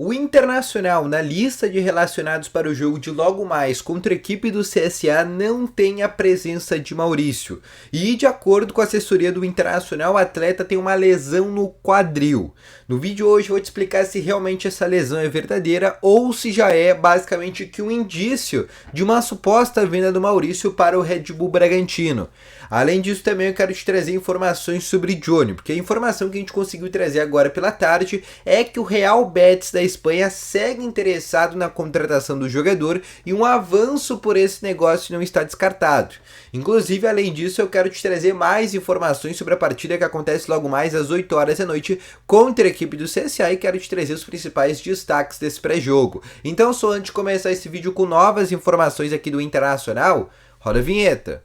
O Internacional, na lista de relacionados para o jogo de logo mais contra a equipe do CSA, não tem a presença de Maurício. E, de acordo com a assessoria do Internacional, o atleta tem uma lesão no quadril. No vídeo hoje eu vou te explicar se realmente essa lesão é verdadeira ou se já é basicamente que um indício de uma suposta venda do Maurício para o Red Bull Bragantino. Além disso, também eu quero te trazer informações sobre Johnny, porque a informação que a gente conseguiu trazer agora pela tarde é que o Real Betis da Espanha segue interessado na contratação do jogador e um avanço por esse negócio não está descartado. Inclusive, além disso, eu quero te trazer mais informações sobre a partida que acontece logo mais às 8 horas da noite contra a equipe do CSA e quero te trazer os principais destaques desse pré-jogo. Então, só antes de começar esse vídeo com novas informações aqui do Internacional, roda a vinheta.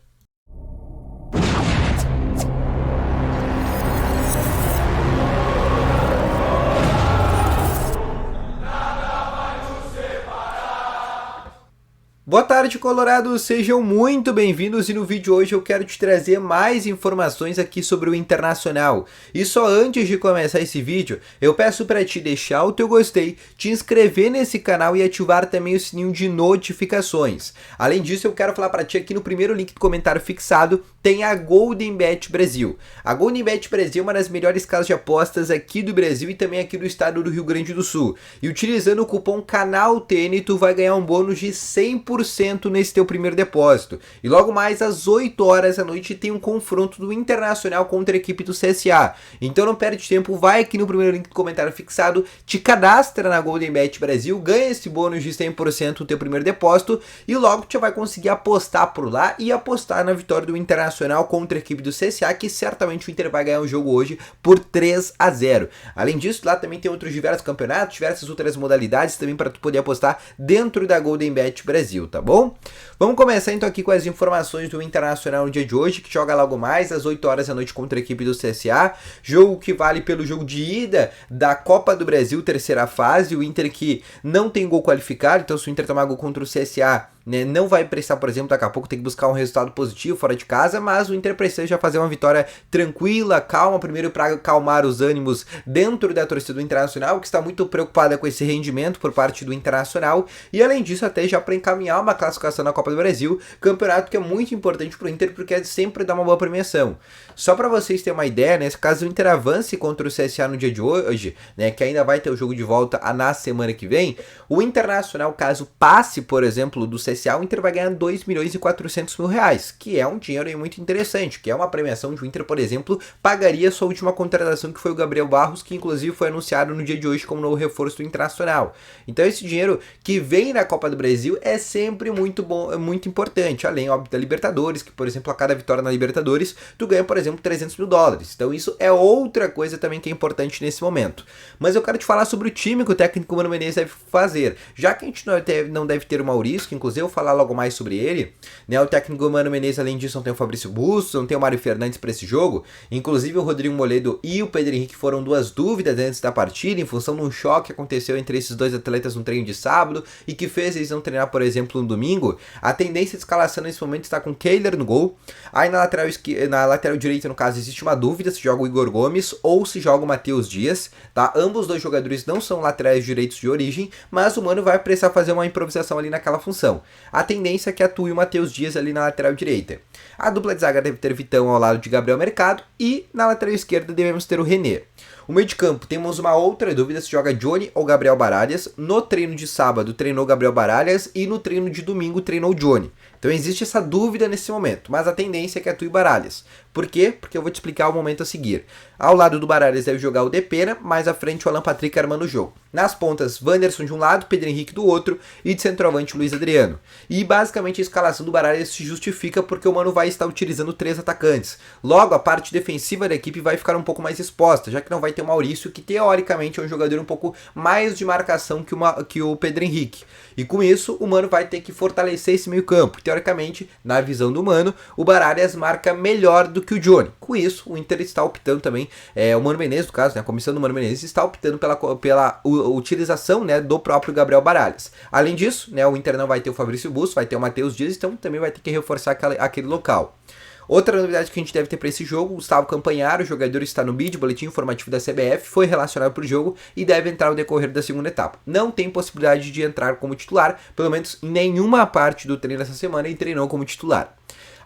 Boa tarde, Colorado! Sejam muito bem-vindos e no vídeo de hoje eu quero te trazer mais informações aqui sobre o Internacional. E só antes de começar esse vídeo, eu peço para te deixar o teu gostei, te inscrever nesse canal e ativar também o sininho de notificações. Além disso, eu quero falar para ti aqui no primeiro link do comentário fixado, tem a Golden Bet Brasil. A Golden Bet Brasil é uma das melhores casas de apostas aqui do Brasil e também aqui do estado do Rio Grande do Sul. E utilizando o cupom CANALTN, tu vai ganhar um bônus de 100% nesse teu primeiro depósito. E logo mais às 8 horas da noite tem um confronto do Internacional contra a equipe do CSA. Então não perde tempo, vai aqui no primeiro link do comentário fixado, te cadastra na Golden Bet Brasil, ganha esse bônus de 100% no teu primeiro depósito e logo tu vai conseguir apostar por lá e apostar na vitória do Internacional contra a equipe do CSA, que certamente o Inter vai ganhar o jogo hoje por 3-0. Além disso, lá também tem outros diversos campeonatos, diversas outras modalidades também para tu poder apostar dentro da Golden Bet Brasil, tá bom? Vamos começar então aqui com as informações do Internacional no dia de hoje, que joga logo mais às 8 horas da noite contra a equipe do CSA, jogo que vale pelo jogo de ida da Copa do Brasil, terceira fase, o Inter que não tem gol qualificado, então se o Inter tomar gol contra o CSA, né, não vai precisar, por exemplo, daqui a pouco tem que buscar um resultado positivo fora de casa, mas o Inter precisa já fazer uma vitória tranquila, calma, primeiro para acalmar os ânimos dentro da torcida do Internacional, que está muito preocupada com esse rendimento por parte do Internacional, e além disso até já para encaminhar uma classificação na Copa do Brasil, campeonato que é muito importante para o Inter porque sempre dá uma boa premiação. Só para vocês terem uma ideia, né, caso o Inter avance contra o CSA no dia de hoje, né, que ainda vai ter o jogo de volta na semana que vem, o Internacional, caso passe, por exemplo, do CSA, o Inter vai ganhar 2.400.000 reais, que é um dinheiro aí muito interessante, que é uma premiação de o Inter, por exemplo, pagaria sua última contratação, que foi o Gabriel Barros, que inclusive foi anunciado no dia de hoje como novo reforço do Internacional. Então esse dinheiro que vem na Copa do Brasil é sempre muito bom, é muito importante, além, óbvio, da Libertadores, que, por exemplo, a cada vitória na Libertadores, tu ganha, por exemplo, 300 mil dólares. Então isso é outra coisa também que é importante nesse momento. Mas eu quero te falar sobre o time que o técnico Mano Menezes deve fazer. Já que a gente não deve ter o Maurício, que inclusive eu vou falar logo mais sobre ele, né? O técnico Mano Menezes, além disso, não tem o Fabrício Bustos, não tem o Mário Fernandes para esse jogo. Inclusive o Rodrigo Moledo e o Pedro Henrique foram duas dúvidas antes da partida, em função de um choque que aconteceu entre esses dois atletas no treino de sábado e que fez eles não treinar, por exemplo, no domingo. A tendência de escalação nesse momento está com Kehler no gol. Aí na lateral direita, no caso, existe uma dúvida se joga o Igor Gomes ou se joga o Matheus Dias, tá? Ambos os dois jogadores não são laterais direitos de origem, mas o Mano vai precisar fazer uma improvisação ali naquela função. A tendência é que atue o Matheus Dias ali na lateral direita. A dupla de zaga deve ter Vitão ao lado de Gabriel Mercado e na lateral esquerda devemos ter o René. O meio de campo, temos uma outra dúvida se joga Johnny ou Gabriel Baralhas. No treino de sábado treinou Gabriel Baralhas e no treino de domingo treinou Johnny. Então existe essa dúvida nesse momento, mas a tendência é que atue Baralhas. Por quê? Porque eu vou te explicar o momento a seguir. Ao lado do Baralhas deve jogar o Depena, mais à frente o Alan Patrick armando o jogo. Nas pontas, Wanderson de um lado, Pedro Henrique do outro e de centroavante Luiz Adriano. E basicamente a escalação do Baralhas se justifica porque o Mano vai estar utilizando 3 atacantes. Logo, a parte defensiva da equipe vai ficar um pouco mais exposta, já que não vai ter o Maurício, que teoricamente é um jogador um pouco mais de marcação que o Pedro Henrique. E com isso, o Mano vai ter que fortalecer esse meio campo. Teoricamente, na visão do Mano, o Baralhas marca melhor do que o Johnny. Com isso, o Inter está optando também, o Mano Menezes, no caso, né, a comissão do Mano Menezes está optando pela utilização, né, do próprio Gabriel Baralhas. Além disso, né, o Inter não vai ter o Fabrício Bustos, vai ter o Matheus Dias, então também vai ter que reforçar aquele local. Outra novidade que a gente deve ter para esse jogo, Gustavo Campanharo, o jogador está no BID, boletim informativo da CBF, foi relacionado para o jogo e deve entrar no decorrer da segunda etapa. Não tem possibilidade de entrar como titular, pelo menos em nenhuma parte do treino dessa semana ele treinou como titular.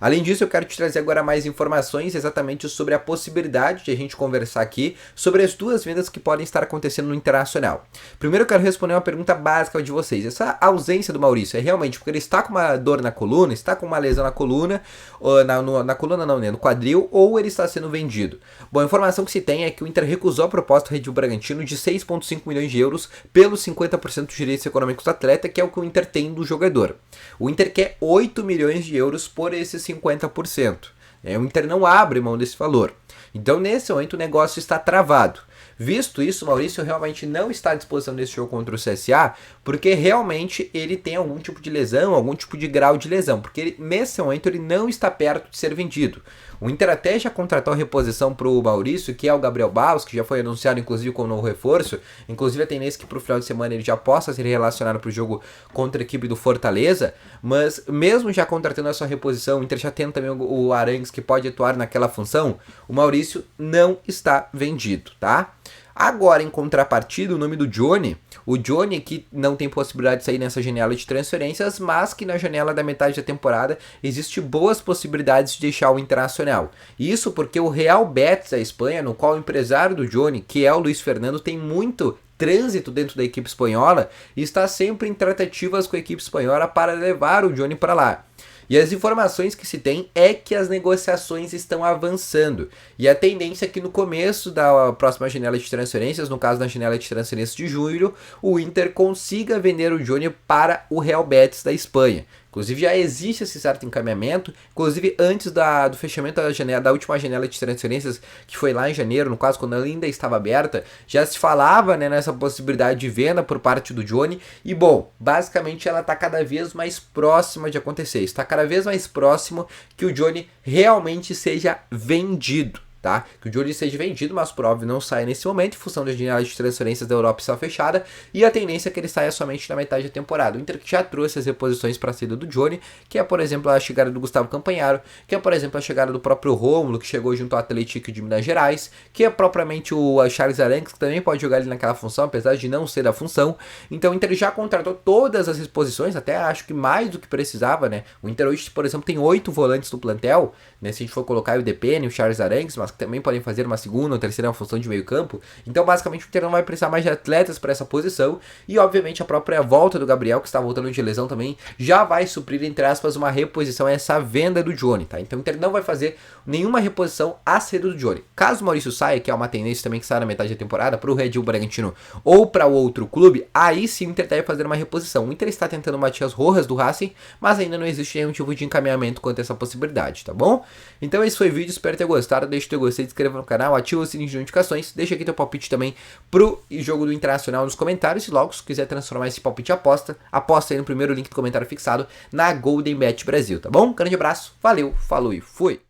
Além disso, eu quero te trazer agora mais informações exatamente sobre a possibilidade de a gente conversar aqui sobre as duas vendas que podem estar acontecendo no Internacional. Primeiro eu quero responder uma pergunta básica de vocês. Essa ausência do Maurício é realmente porque ele está com uma dor na coluna, está com uma lesão na coluna, ou na coluna não, né, no quadril, ou ele está sendo vendido? Bom, a informação que se tem é que o Inter recusou a proposta do Red Bull Bragantino de 6,5 milhões de euros pelos 50% dos direitos econômicos do atleta, que é o que o Inter tem do jogador. O Inter quer 8 milhões de euros por esses 50%. O Inter não abre mão desse valor. Então, nesse momento, o negócio está travado. Visto isso, o Maurício realmente não está à disposição desse jogo contra o CSA, porque realmente ele tem algum tipo de lesão, algum tipo de grau de lesão, porque ele, nesse momento ele não está perto de ser vendido. O Inter até já contratou a reposição para o Maurício, que é o Gabriel Barros, que já foi anunciado inclusive como novo reforço, inclusive a tendência que para o final de semana ele já possa ser relacionado para o jogo contra a equipe do Fortaleza, mas mesmo já contratando a sua reposição, o Inter já tendo também o Arangues que pode atuar naquela função, o Maurício não está vendido, tá? Agora, em contrapartida, o nome do Johnny, o Johnny que não tem possibilidade de sair nessa janela de transferências, mas que na janela da metade da temporada existe boas possibilidades de deixar o Internacional. Isso porque o Real Betis da Espanha, no qual o empresário do Johnny, que é o Luiz Fernando, tem muito trânsito dentro da equipe espanhola e está sempre em tratativas com a equipe espanhola para levar o Johnny para lá. E as informações que se tem é que as negociações estão avançando. E a tendência é que no começo da próxima janela de transferências, no caso da janela de transferências de julho, o Inter consiga vender o Johnny para o Real Betis da Espanha. Inclusive já existe esse certo encaminhamento, inclusive antes do fechamento da última janela de transferências, que foi lá em janeiro, no caso quando ela ainda estava aberta, já se falava, né, nessa possibilidade de venda por parte do Johnny, e bom, basicamente ela está cada vez mais próxima de acontecer, está cada vez mais próximo que o Johnny realmente seja vendido. Tá? Que o Johnny seja vendido, mas por óbvio não sai nesse momento, em função das janelas de transferências da Europa estar fechada, e a tendência é que ele saia somente na metade da temporada. O Inter já trouxe as reposições para a saída do Johnny, que é, por exemplo, a chegada do Gustavo Campanharo, que é, por exemplo, a chegada do próprio Rômulo, que chegou junto ao Atlético de Minas Gerais, que é propriamente o Charles Arangues, que também pode jogar ali naquela função, apesar de não ser da função. Então o Inter já contratou todas as reposições, até acho que mais do que precisava, né? O Inter hoje, por exemplo, tem 8 volantes no plantel, né? Se a gente for colocar o DPN, o Charles Arangues, mas que também podem fazer uma segunda ou terceira função de meio campo. Então basicamente o Inter não vai precisar mais de atletas para essa posição, e obviamente a própria volta do Gabriel, que está voltando de lesão também, já vai suprir, entre aspas, uma reposição a essa venda do Johnny, tá? Então o Inter não vai fazer nenhuma reposição à saída do Johnny. Caso o Maurício saia, que é uma tendência também que sai na metade da temporada, para o Red Bull Bragantino ou para o outro clube, aí sim o Inter deve fazer uma reposição. O Inter está tentando o Matias Rojas do Racing, mas ainda não existe nenhum tipo de encaminhamento quanto a essa possibilidade, tá bom? Então esse foi o vídeo, espero ter gostado, deixa o teu gostei, se inscreva no canal, ativa o sininho de notificações, deixa aqui teu palpite também pro jogo do Internacional nos comentários, e logo se quiser transformar esse palpite em aposta aí no primeiro link do comentário fixado na Golden Bet Brasil, tá bom? Grande abraço, valeu, falou e fui!